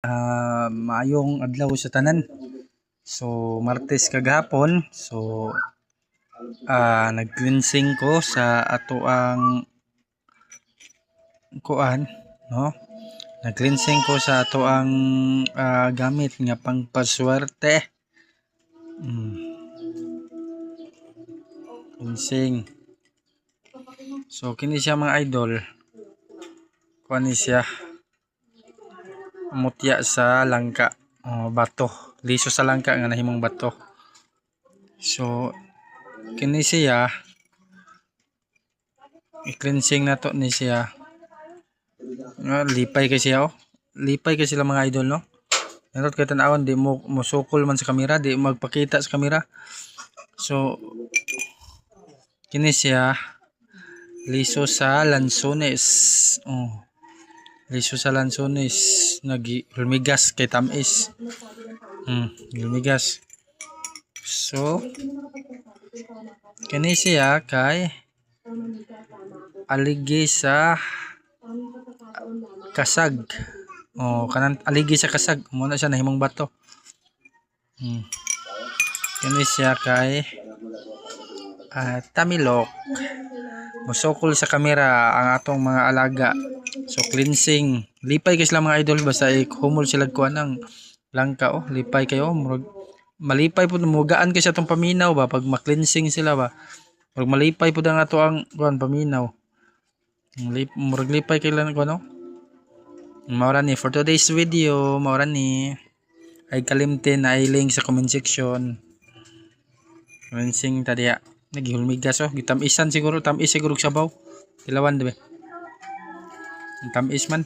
Maayong adlaw sa tanan. So Martes kagahapon, so nag-cleansing ko sa ato ang kuan, no? Nag-cleansing ko sa ato ang gamit nga pangpaswerte. Cleansing. So kini siya mga idol. Kuan ni siya. Mutya sa langka, bato, liso sa langka nga nahimong bato. So kini siya i-cleansing na to ni siya. Lipay kasi siya, lipay kasi sila mga idol, no? Narot kay tan-awon di mo musukol man sa kamera, di magpakita sa kamera. So kini siya liso sa lansones. Liso sa lansones, hulmigas kay tamis. Hulmigas. So kini siya kay aligi sa kasag. Kanang aligi sa kasag, muna siya nahimong bato. Kini siya kay tamilok. Musukol sa kamera ang atong mga alaga. So cleansing, lipay kasi lang mga idol, basta humol sila kuan ng langka. Lipay kayo, malipay po, mugaan kasi atong paminaw ba pag ma-cleansing sila ba. Pag malipay po ang ato ang kuan paminaw. Murag lipay kay lang kuno. Maura ni for today's video, maura ni ay kalimtin na ay link sa comment section. Cleansing tadiya. Nagihulmigas gitamisan siguro, tamis siguro sabaw. Tilawan dibe. Tamis man.